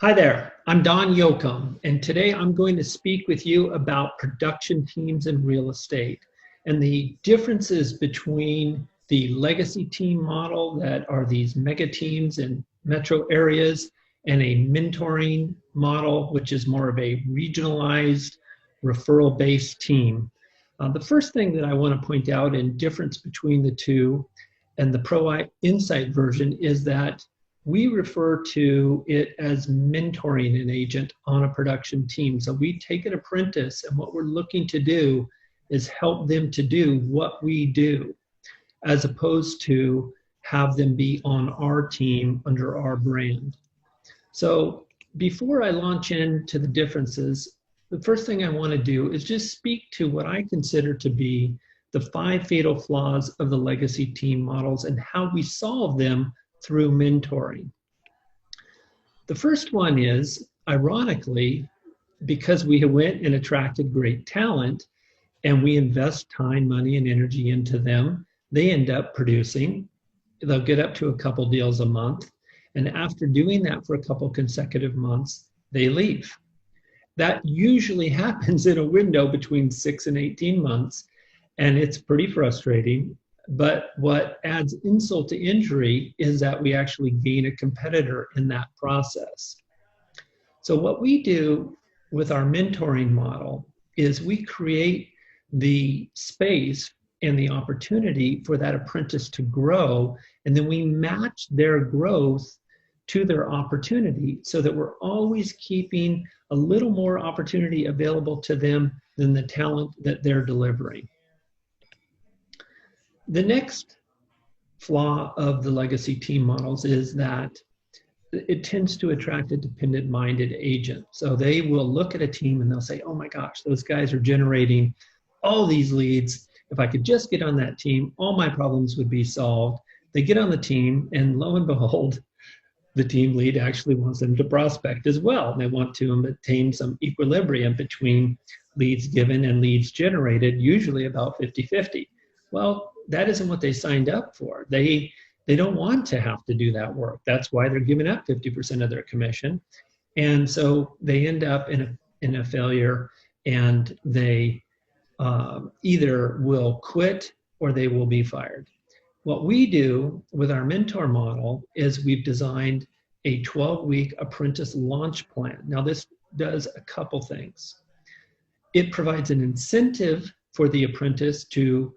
Hi there, I'm Don Yoakum, and today I'm going to speak with you about production teams in real estate and the differences between the legacy team model that are these mega teams in metro areas and a mentoring model, which is more of a regionalized referral-based team. The first thing that I want to point out in difference between the two and the Pro Insight version is that we refer to it as mentoring an agent on a production team. So we take an apprentice, and what we're looking to do is help them to do what we do, as opposed to have them be on our team under our brand. So before I launch into the differences, the first thing I want to do is just speak to what I consider to be the 5 fatal flaws of the legacy team models and how we solve them through mentoring. The first one is, ironically, because we went and attracted great talent and we invest time, money, and energy into them, they end up producing. They'll get up to a couple deals a month. And after doing that for a couple consecutive months, they leave. That usually happens in a window between 6 and 18 months. And it's pretty frustrating. But what adds insult to injury is that we actually gain a competitor in that process. So what we do with our mentoring model is we create the space and the opportunity for that apprentice to grow, and then we match their growth to their opportunity so that we're always keeping a little more opportunity available to them than the talent that they're delivering. The next flaw of the legacy team models is that it tends to attract a dependent-minded agent. So they will look at a team and they'll say, oh my gosh, those guys are generating all these leads. If I could just get on that team, all my problems would be solved. They get on the team and lo and behold, the team lead actually wants them to prospect as well. They want to attain some equilibrium between leads given and leads generated, usually about 50-50. Well, that isn't what they signed up for. They don't want to have to do that work. That's why they're giving up 50% of their commission. And so they end up in a failure, and they either will quit or they will be fired. What we do with our mentor model is we've designed a 12-week apprentice launch plan. Now this does a couple things. It provides an incentive for the apprentice to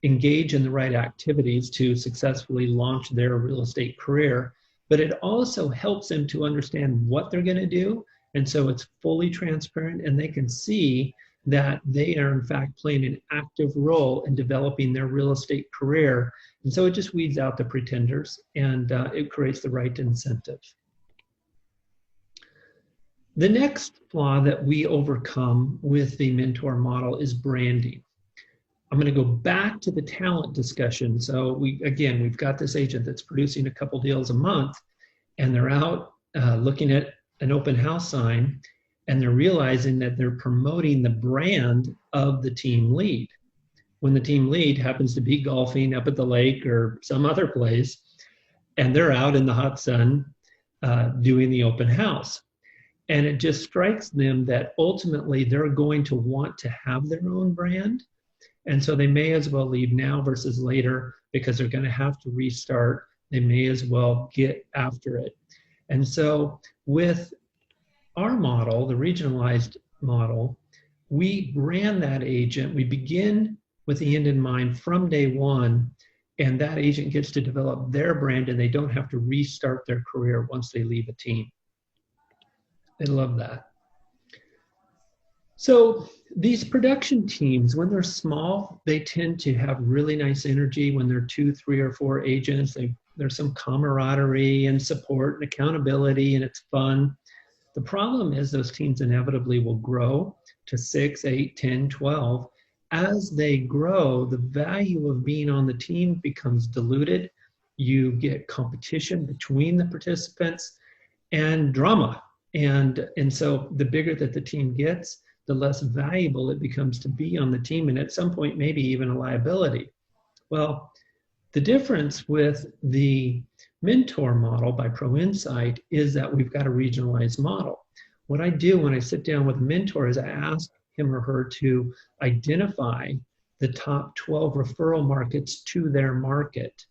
engage in the right activities to successfully launch their real estate career, but it also helps them to understand what they're going to do. And so it's fully transparent, and they can see that they are in fact playing an active role in developing their real estate career. And so it just weeds out the pretenders, and it creates the right incentive. The next flaw that we overcome with the mentor model is branding. I'm going to go back to the talent discussion. So we've got this agent that's producing a couple deals a month, and they're out looking at an open house sign, and they're realizing that they're promoting the brand of the team lead. When the team lead happens to be golfing up at the lake or some other place, and they're out in the hot sun doing the open house. And it just strikes them that ultimately they're going to want to have their own brand. And so they may as well leave now versus later, because they're going to have to restart. They may as well get after it. And so with our model, the regionalized model, we brand that agent. We begin with the end in mind from day one, and that agent gets to develop their brand, and they don't have to restart their career once they leave a team. I love that. So these production teams, when they're small, they tend to have really nice energy. When they're 2, 3, or 4 agents, there's some camaraderie and support and accountability, and it's fun. The problem is those teams inevitably will grow to 6, 8, 10, 12. As they grow, the value of being on the team becomes diluted. You get competition between the participants and drama. And so the bigger that the team gets, the less valuable it becomes to be on the team, and at some point maybe even a liability. Well, the difference with the mentor model by ProInsight is that we've got a regionalized model. What I do when I sit down with a mentor is I ask him or her to identify the top 12 referral markets to their market.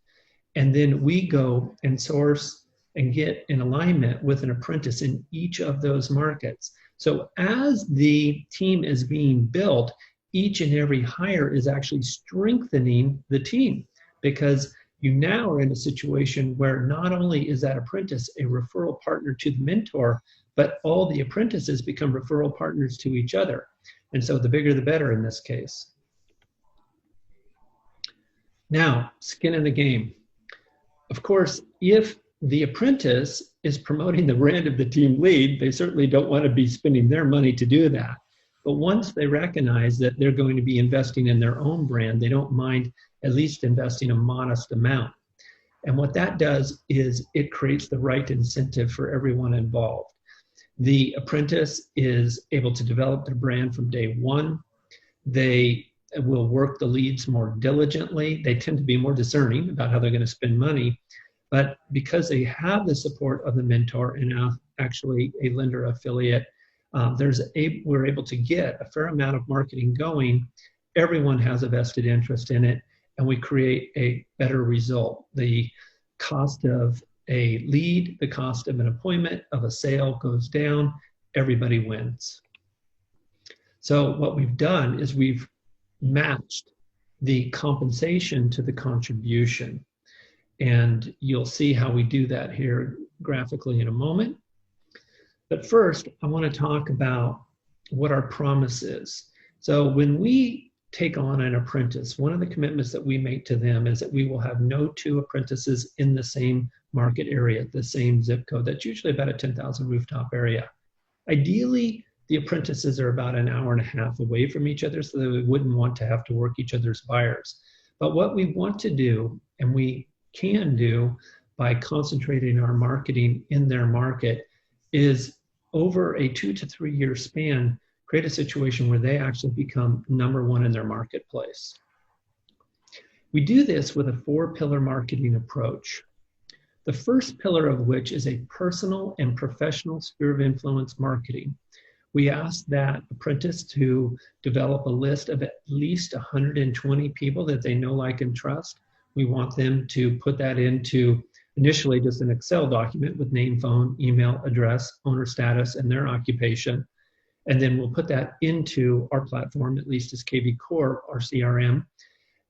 And then we go and source and get in alignment with an apprentice in each of those markets. So as the team is being built, each and every hire is actually strengthening the team, because you now are in a situation where not only is that apprentice a referral partner to the mentor, but all the apprentices become referral partners to each other. And so the bigger the better in this case. Now, skin in the game. Of course, if the apprentice is promoting the brand of the team lead, they certainly don't want to be spending their money to do that. But once they recognize that they're going to be investing in their own brand, they don't mind at least investing a modest amount. And what that does is it creates the right incentive for everyone involved. The apprentice is able to develop their brand from day one. They will work the leads more diligently. They tend to be more discerning about how they're going to spend money. But because they have the support of the mentor and actually a lender affiliate, we're able to get a fair amount of marketing going. Everyone has a vested interest in it, and we create a better result. The cost of a lead, the cost of an appointment, of a sale goes down. Everybody wins. So what we've done is we've matched the compensation to the contribution. And you'll see how we do that here graphically in a moment. But first, I want to talk about what our promise is. So when we take on an apprentice, one of the commitments that we make to them is that we will have no two apprentices in the same market area, the same zip code. That's usually about a 10,000 rooftop area. Ideally, the apprentices are about an hour and a half away from each other, so that we wouldn't want to have to work each other's buyers. But what we want to do, and we can do by concentrating our marketing in their market, is over a 2 to 3 year span, create a situation where they actually become number one in their marketplace. We do this with a 4-pillar marketing approach. The first pillar of which is a personal and professional sphere of influence marketing. We ask that apprentice to develop a list of at least 120 people that they know, like, and trust. We want them to put that into initially just an Excel document with name, phone, email, address, owner status, and their occupation. And then we'll put that into our platform, at least as KV Core, our CRM.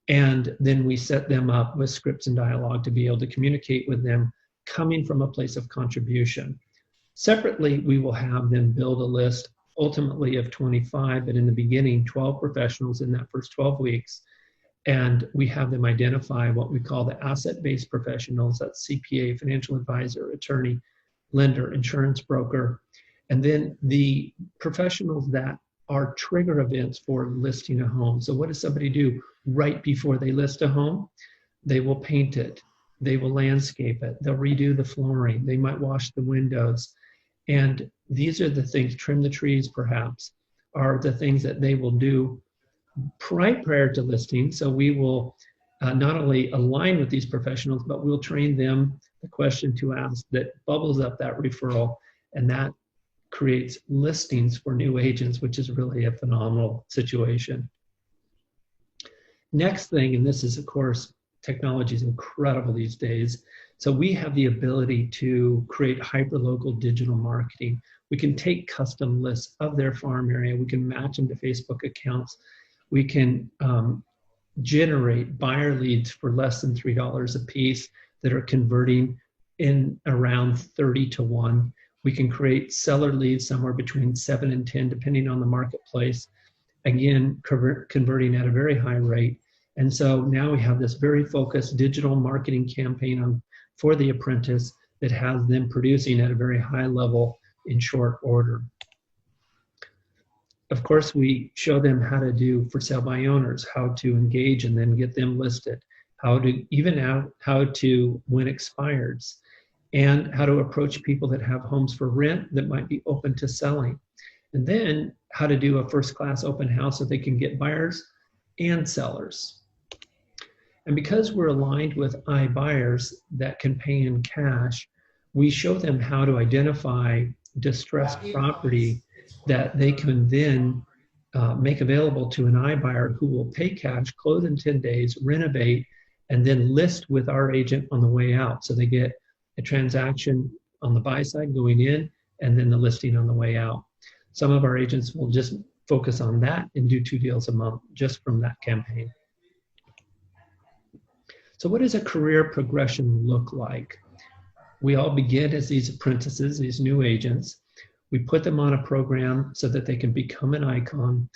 And then we set them up with scripts and dialogue to be able to communicate with them coming from a place of contribution. Separately, we will have them build a list ultimately of 25, but in the beginning, 12 professionals in that first 12 weeks. And we have them identify what we call the asset-based professionals. That's CPA, financial advisor, attorney, lender, insurance broker. And then the professionals that are trigger events for listing a home. So what does somebody do right before they list a home? They will paint it. They will landscape it. They'll redo the flooring. They might wash the windows. And these are the things, trim the trees perhaps, are the things that they will do right prior to listing. So we will not only align with these professionals, but we'll train them the question to ask that bubbles up that referral, and that creates listings for new agents, which is really a phenomenal situation. Next thing, and this is, of course, technology is incredible these days. So we have the ability to create hyperlocal digital marketing. We can take custom lists of their farm area. We can match them to Facebook accounts. We can generate buyer leads for less than $3 a piece that are converting in around 30 to 1. We can create seller leads somewhere between 7 and 10, depending on the marketplace. Again, converting at a very high rate. And so now we have this very focused digital marketing campaign for the apprentice that has them producing at a very high level in short order. Of course, we show them how to do for sale by owners, how to engage and then get them listed, how to win expireds, and how to approach people that have homes for rent that might be open to selling. And then how to do a first-class open house so they can get buyers and sellers. And because we're aligned with iBuyers that can pay in cash, we show them how to identify distressed property that they can then make available to an iBuyer who will pay cash, close in 10 days, renovate, and then list with our agent on the way out. So they get a transaction on the buy side going in, and then the listing on the way out. Some of our agents will just focus on that and do 2 deals a month just from that campaign. So what does a career progression look like? We all begin as these apprentices, these new agents. We put them on a program so that they can become an icon.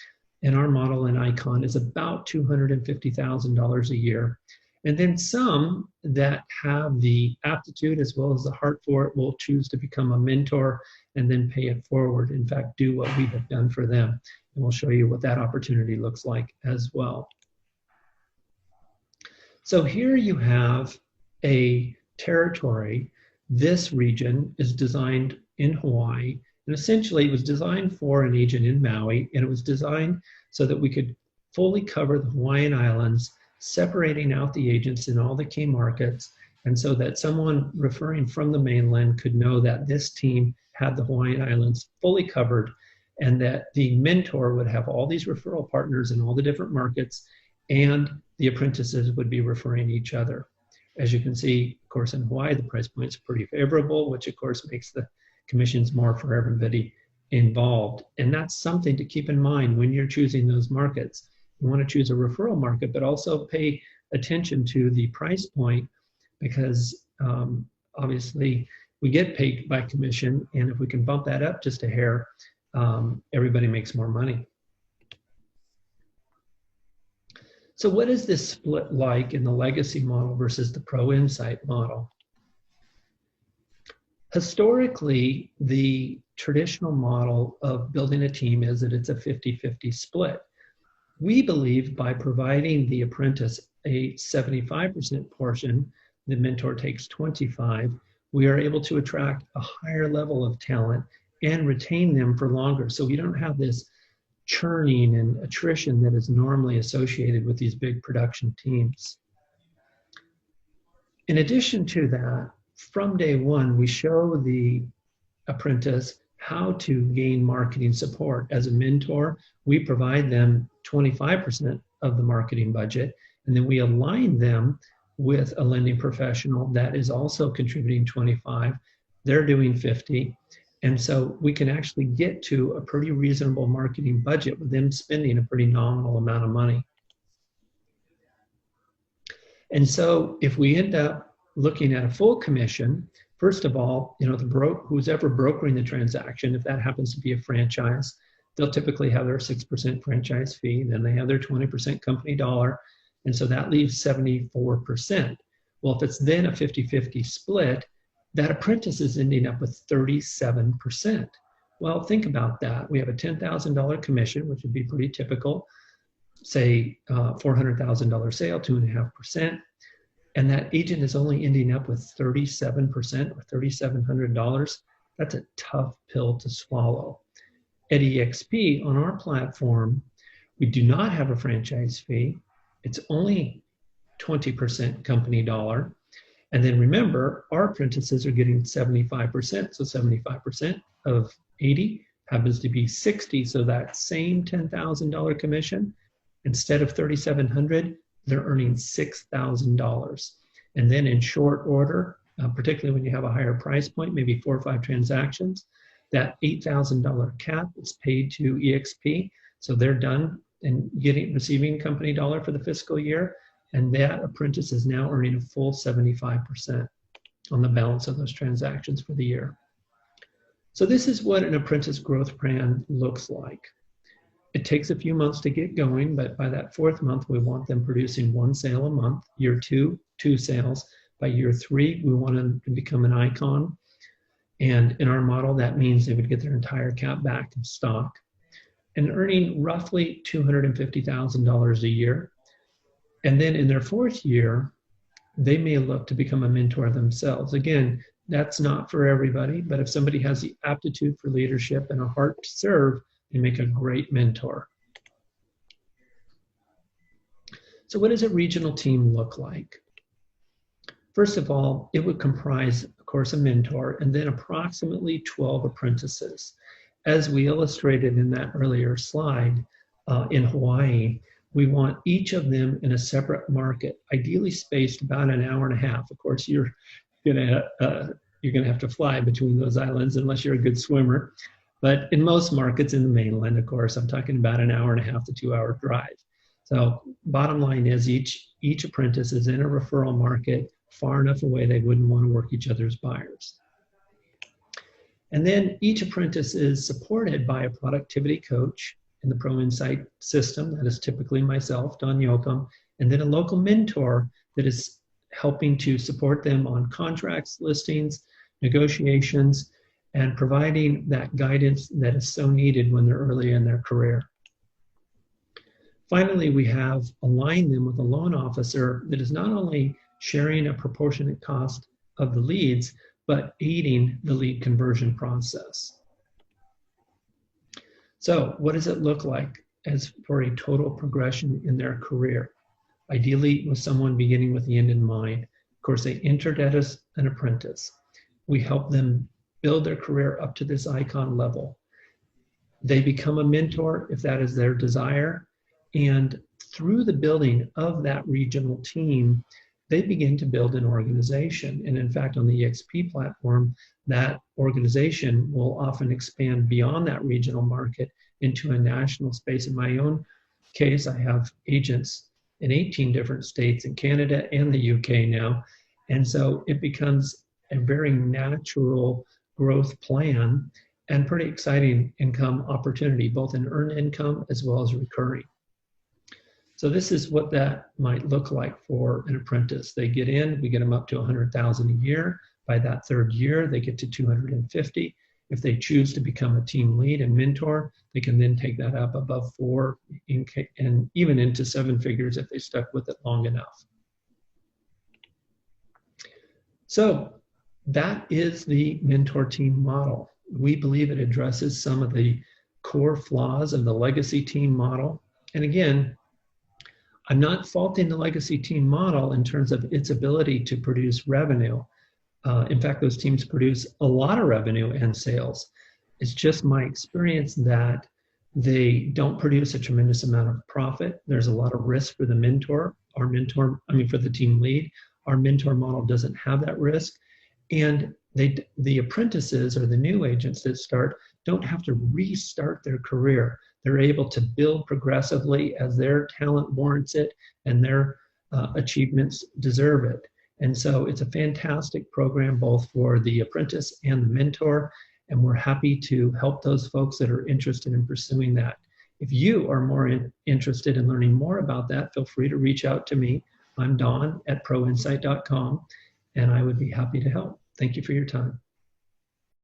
And our model in icon is about $250,000 a year. And then some that have the aptitude as well as the heart for it will choose to become a mentor and then pay it forward. In fact, do what we have done for them. And we'll show you what that opportunity looks like as well. So here you have a territory. This region is designed in Hawaii, and essentially it was designed for an agent in Maui, and it was designed so that we could fully cover the Hawaiian Islands, separating out the agents in all the key markets, and so that someone referring from the mainland could know that this team had the Hawaiian Islands fully covered, and that the mentor would have all these referral partners in all the different markets, and the apprentices would be referring each other. As you can see, of course, in Hawaii, the price point is pretty favorable, which of course makes the commissions more for everybody involved. And that's something to keep in mind when you're choosing those markets. You want to choose a referral market, but also pay attention to the price point, because obviously we get paid by commission, and if we can bump that up just a hair, everybody makes more money. So what is this split like in the legacy model versus the Pro Insight model? Historically, the traditional model of building a team is that it's a 50-50 split. We believe by providing the apprentice a 75% portion, the mentor takes 25, we are able to attract a higher level of talent and retain them for longer. So we don't have this churning and attrition that is normally associated with these big production teams. In addition to that, from day one, we show the apprentice how to gain marketing support. As a mentor, we provide them 25% of the marketing budget, and then we align them with a lending professional that is also contributing 25. They're doing 50. And so we can actually get to a pretty reasonable marketing budget with them spending a pretty nominal amount of money. And so if we end up looking at a full commission, first of all, you know, who's ever brokering the transaction, if that happens to be a franchise, they'll typically have their 6% franchise fee, then they have their 20% company dollar, and so that leaves 74%. Well, if it's then a 50-50 split, that apprentice is ending up with 37%. Well, think about that. We have a $10,000 commission, which would be pretty typical, say $400,000 sale, 2.5%, and that agent is only ending up with 37% or $3,700. That's a tough pill to swallow. At EXP, on our platform, we do not have a franchise fee. It's only 20% company dollar. And then remember, our apprentices are getting 75%. So 75% of 80 happens to be 60. So that same $10,000 commission, instead of $3,700, they're earning $6,000. And then in short order, particularly when you have a higher price point, maybe 4 or 5 transactions, that $8,000 cap is paid to EXP. So they're done and receiving company dollar for the fiscal year. And that apprentice is now earning a full 75% on the balance of those transactions for the year. So this is what an apprentice growth plan looks like. It takes a few months to get going, but by that 4th month, we want them producing 1 sale a month. Year 2, 2 sales. By year 3, we want them to become an icon. And in our model, that means they would get their entire cap back in stock and earning roughly $250,000 a year. And then in their 4th year, they may look to become a mentor themselves. Again, that's not for everybody, but if somebody has the aptitude for leadership and a heart to serve, they make a great mentor. So what does a regional team look like? First of all, it would comprise, of course, a mentor and then approximately 12 apprentices. As we illustrated in that earlier slide, in Hawaii, we want each of them in a separate market, ideally spaced about an hour and a half. Of course, you're gonna have to fly between those islands unless you're a good swimmer. But in most markets in the mainland, of course, I'm talking about an hour and a half to 2 hour drive. So bottom line is each apprentice is in a referral market far enough away they wouldn't want to work each other's buyers. And then each apprentice is supported by a productivity coach in the Pro Insight system. That is typically myself, Don Yoakum, and then a local mentor that is helping to support them on contracts, listings, negotiations, and providing that guidance that is so needed when they're early in their career. Finally, we have aligned them with a loan officer that is not only sharing a proportionate cost of the leads, but aiding the lead conversion process. So what does it look like as for a total progression in their career? Ideally with someone beginning with the end in mind. Of course, they entered as an apprentice. We help them build their career up to this icon level. They become a mentor if that is their desire. And through the building of that regional team, they begin to build an organization. And in fact, on the EXP platform, that organization will often expand beyond that regional market into a national space. In my own case, I have agents in 18 different states in Canada and the UK now. And so it becomes a very natural growth plan and pretty exciting income opportunity, both in earned income as well as recurring. So this is what that might look like for an apprentice. They get in, we get them up to 100,000 a year. By that third year, they get to 250. If they choose to become a team lead and mentor, they can then take that up above 4 and even into 7 figures if they stuck with it long enough. So that is the mentor team model. We believe it addresses some of the core flaws of the legacy team model. And again, I'm not faulting the legacy team model in terms of its ability to produce revenue. In fact, those teams produce a lot of revenue and sales. It's just my experience that they don't produce a tremendous amount of profit. There's a lot of risk for the mentor. For the team lead. Our mentor model doesn't have that risk. And the apprentices or the new agents that start don't have to restart their career. They're able to build progressively as their talent warrants it and their achievements deserve it. And so it's a fantastic program both for the apprentice and the mentor, and we're happy to help those folks that are interested in pursuing that. If you are more interested in learning more about that, feel free to reach out to me. I'm Don at proinsight.com, and I would be happy to help. Thank you for your time.